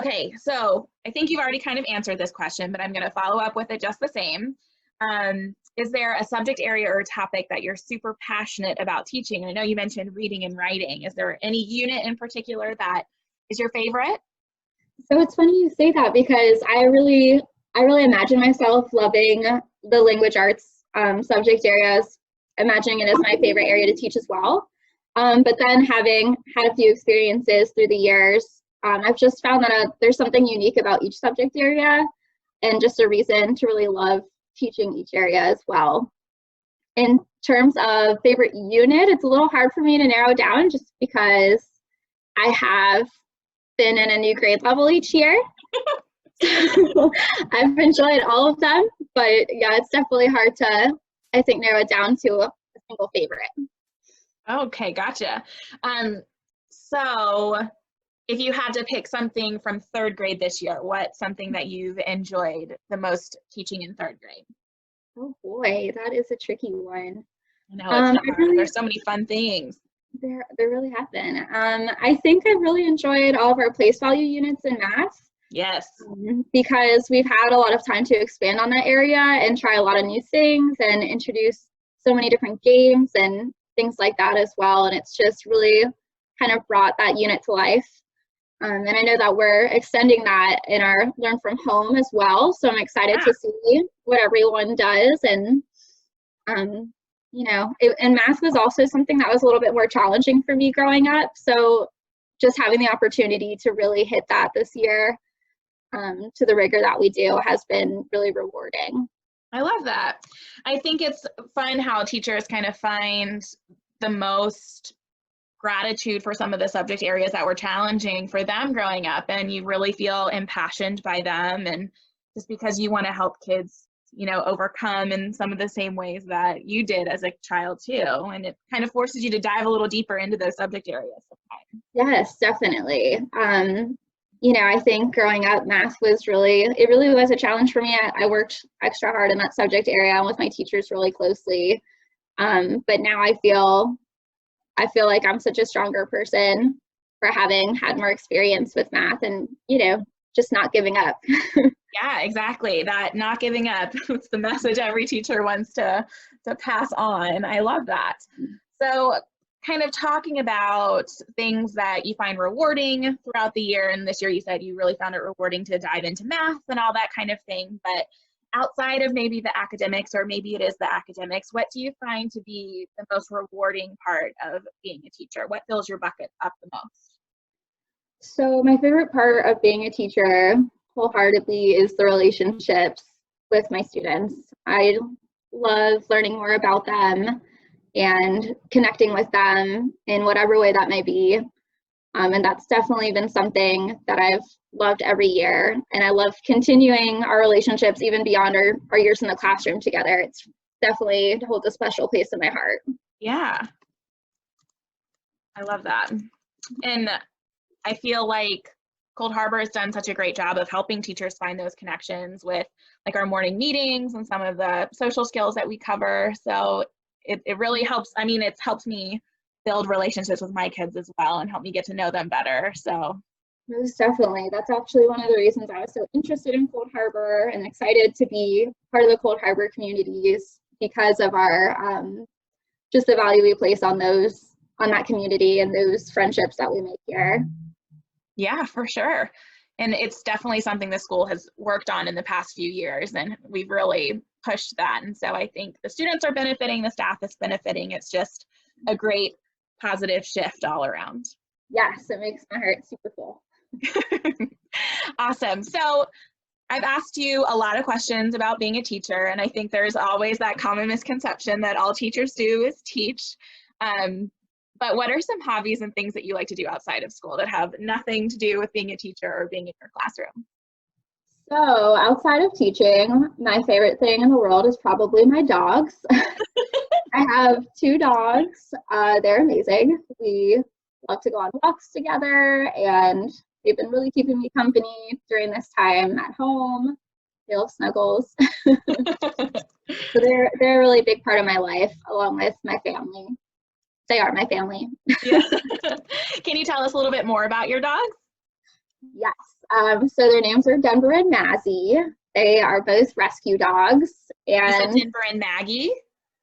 Okay, so I think you've already kind of answered this question, but I'm going to follow up with it just the same. Is there a subject area or topic that you're super passionate about teaching? I know you mentioned reading and writing. Is there any unit in particular that is your favorite? So it's funny you say that because I really imagine myself loving the language arts subject areas, imagining it as my favorite area to teach as well. But then having had a few experiences through the years, I've just found that there's something unique about each subject area and just a reason to really love teaching each area as well. In terms of favorite unit, it's a little hard for me to narrow down just because I have been in a new grade level each year. I've enjoyed all of them, but yeah, it's definitely hard to, I think, narrow it down to a single favorite. Okay, gotcha. So if you had to pick something from third grade this year, what's something that you've enjoyed the most teaching in third grade? Oh boy, that is a tricky one. I know it's hard. There's so many fun things. There really have been. I think I've really enjoyed all of our place value units in math. Yes. Because we've had a lot of time to expand on that area and try a lot of new things and introduce so many different games and things like that as well. And it's just really kind of brought that unit to life. And I know that we're extending that in our Learn from Home as well. So I'm excited to see what everyone does. And, you know, and math was also something that was a little bit more challenging for me growing up. So just having the opportunity to really hit that this year to the rigor that we do has been really rewarding. I love that. I think it's fun how teachers kind of find the most gratitude for some of the subject areas that were challenging for them growing up, and you really feel impassioned by them, and just because you want to help kids, you know, overcome in some of the same ways that you did as a child too, and it kind of forces you to dive a little deeper into those subject areas sometimes. Yes, definitely. You know, I think growing up, math was really was a challenge for me. I worked extra hard in that subject area and with my teachers really closely. But now I feel like I'm such a stronger person for having had more experience with math and, you know, just not giving up. Yeah, exactly. That not giving up. It's the message every teacher wants to pass on. I love that. So kind of talking about things that you find rewarding throughout the year, and this year you said you really found it rewarding to dive into math and all that kind of thing, but outside of maybe the academics, or maybe it is the academics, what do you find to be the most rewarding part of being a teacher? What fills your bucket up the most? So my favorite part of being a teacher wholeheartedly is the relationships with my students. I love learning more about them and connecting with them in whatever way that may be. And that's definitely been something that I've loved every year. And I love continuing our relationships even beyond our years in the classroom together. It's definitely holds a special place in my heart. Yeah, I love that. And I feel like Cold Harbor has done such a great job of helping teachers find those connections with like our morning meetings and some of the social skills that we cover. So it really helps. I mean, it's helped me build relationships with my kids as well and help me get to know them better. So most definitely. That's actually one of the reasons I was so interested in Cold Harbor and excited to be part of the Cold Harbor communities, because of our just the value we place on that community and those friendships that we make here. Yeah, for sure. And it's definitely something the school has worked on in the past few years, and we've really pushed that. And so I think the students are benefiting, the staff is benefiting. It's just a great positive shift all around. Yes, it makes my heart super full. Awesome. So I've asked you a lot of questions about being a teacher, and I think there's always that common misconception that all teachers do is teach. But what are some hobbies and things that you like to do outside of school that have nothing to do with being a teacher or being in your classroom? So outside of teaching, my favorite thing in the world is probably my dogs. I have 2 dogs. They're amazing. We love to go on walks together, and they've been really keeping me company during this time at home. They love snuggles. So they're a really big part of my life, along with my family. They are my family. Yeah. Can you tell us a little bit more about your dogs? Yes. So their names are Denver and Mazzy. They are both rescue dogs. You said And Denver and Maggie?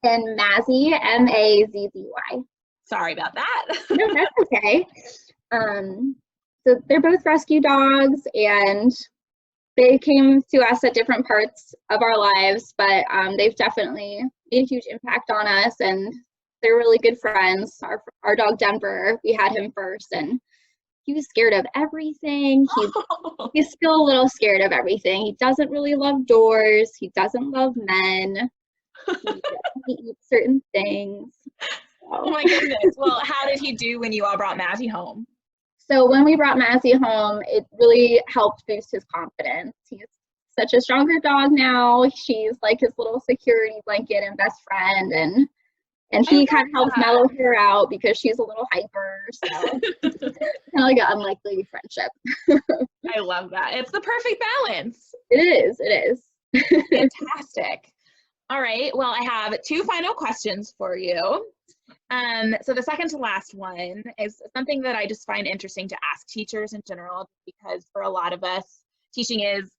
And Mazzy, Mazzy. Sorry about that. No, that's okay. So they're both rescue dogs, and they came to us at different parts of our lives, but they've definitely made a huge impact on us, and they're really good friends. Our dog Denver, we had him first, and he was scared of everything. He's still a little scared of everything. He doesn't really love doors. He doesn't love men. He eats certain things. Oh my goodness. Well, how did he do when you all brought Mazzy home? So when we brought Mazzy home, it really helped boost his confidence. He's such a stronger dog now. She's like his little security blanket and best friend, and he kind of helps mellow her out because she's a little hyper. So kind of like an unlikely friendship. I love that. It's the perfect balance. It is. Fantastic. All right. Well, I have 2 final questions for you. So the second to last one is something that I just find interesting to ask teachers in general, because for a lot of us, teaching is,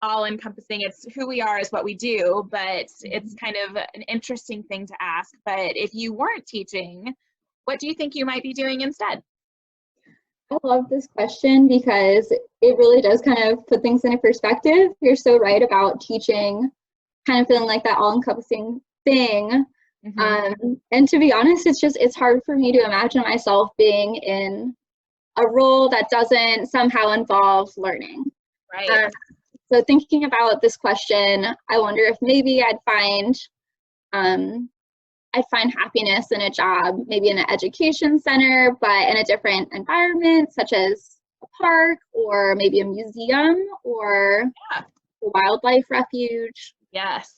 all encompassing. It's who we are is what we do, but it's kind of an interesting thing to ask. But if you weren't teaching, what do you think you might be doing instead? I love this question because it really does kind of put things into perspective. You're so right about teaching kind of feeling like that all-encompassing thing. And to be honest, it's hard for me to imagine myself being in a role that doesn't somehow involve learning. Right. So thinking about this question, I wonder if maybe I'd find happiness in a job, maybe in an education center, but in a different environment, such as a park or maybe a museum or a wildlife refuge. Yes.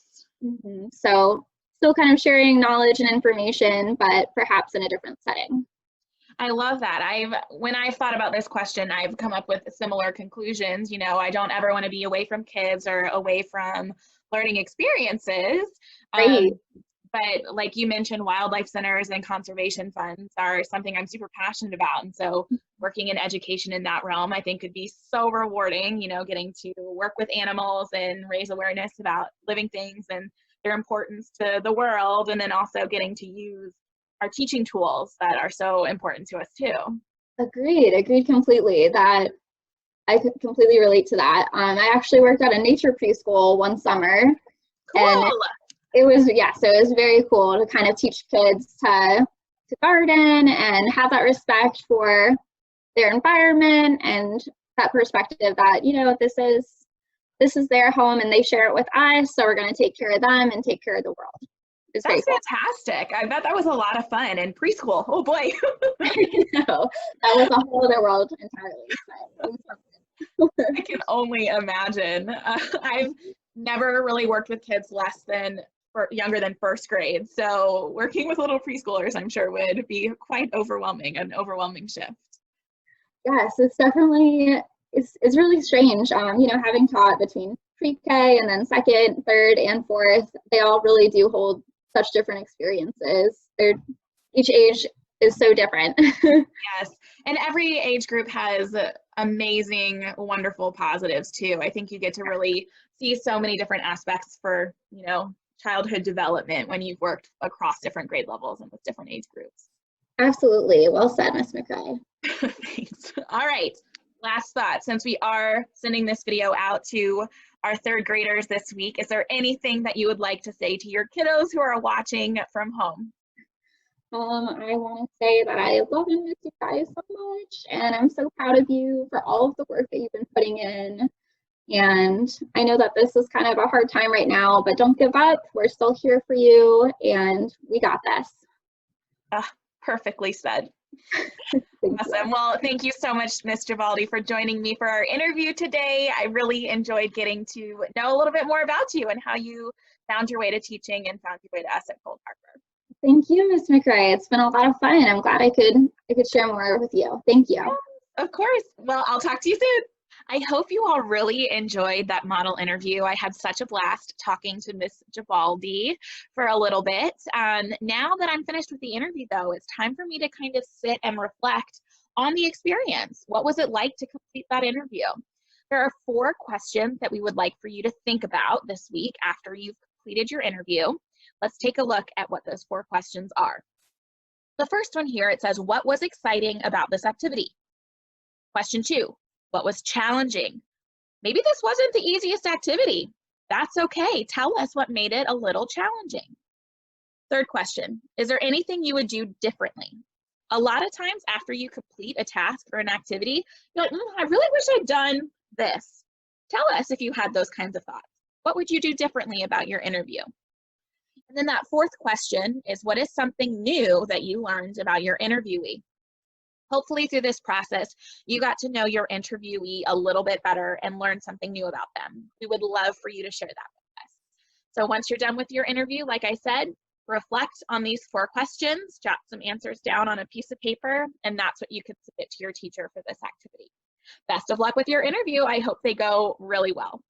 So still kind of sharing knowledge and information, but perhaps in a different setting. I love that. When I've thought about this question, I've come up with similar conclusions. I don't ever want to be away from kids or away from learning experiences. Right. But like you mentioned, wildlife centers and conservation funds are something I'm super passionate about. And so working in education in that realm, I think could be so rewarding, getting to work with animals and raise awareness about living things and their importance to the world, and then also getting to use our teaching tools that are so important to us too. Agreed completely. That I could completely relate to that. I actually worked at a nature preschool one summer. Cool. And it was very cool to kind of teach kids to garden and have that respect for their environment and that perspective that, this is their home and they share it with us, so we're going to take care of them and take care of the world. That's fantastic. I bet that was a lot of fun. And preschool, oh boy. I know. That was a whole other world entirely. I can only imagine. I've never really worked with kids younger than first grade. So working with little preschoolers, I'm sure, would be quite overwhelming, an overwhelming shift. Yes, it's definitely, it's really strange. Having taught between pre-K and then second, third, and fourth, they all really do hold such different experiences. Each age is so different. Yes, and every age group has amazing, wonderful positives too. I think you get to really see so many different aspects for, childhood development when you've worked across different grade levels and with different age groups. Absolutely. Well said, Ms. McCray. Thanks. All right. Last thought, since we are sending this video out to our third graders this week, is there anything that you would like to say to your kiddos who are watching from home? I want to say that I love and miss you guys so much, and I'm so proud of you for all of the work that you've been putting in. And I know that this is kind of a hard time right now, but don't give up. We're still here for you, and we got this. Perfectly said. Awesome. Well, thank you so much, Ms. Givaldi, for joining me for our interview today. I really enjoyed getting to know a little bit more about you and how you found your way to teaching and found your way to us at Cold Harbor. Thank you, Ms. McCray. It's been a lot of fun. I'm glad I could share more with you. Thank you. Yeah, of course. Well, I'll talk to you soon. I hope you all really enjoyed that model interview. I had such a blast talking to Ms. Givaldi for a little bit. Now that I'm finished with the interview, though, it's time for me to kind of sit and reflect on the experience. What was it like to complete that interview? There are 4 questions that we would like for you to think about this week after you've completed your interview. Let's take a look at what those 4 questions are. The first one here, it says, what was exciting about this activity? Question 2, what was challenging? Maybe this wasn't the easiest activity. That's okay. Tell us what made it a little challenging. Third question, is there anything you would do differently? A lot of times after you complete a task or an activity, you're like, I really wish I'd done this. Tell us if you had those kinds of thoughts. What would you do differently about your interview? And then that 4th question is, what is something new that you learned about your interviewee? Hopefully through this process, you got to know your interviewee a little bit better and learn something new about them. We would love for you to share that with us. So once you're done with your interview, like I said, reflect on these 4 questions, jot some answers down on a piece of paper, and that's what you could submit to your teacher for this activity. Best of luck with your interview. I hope they go really well.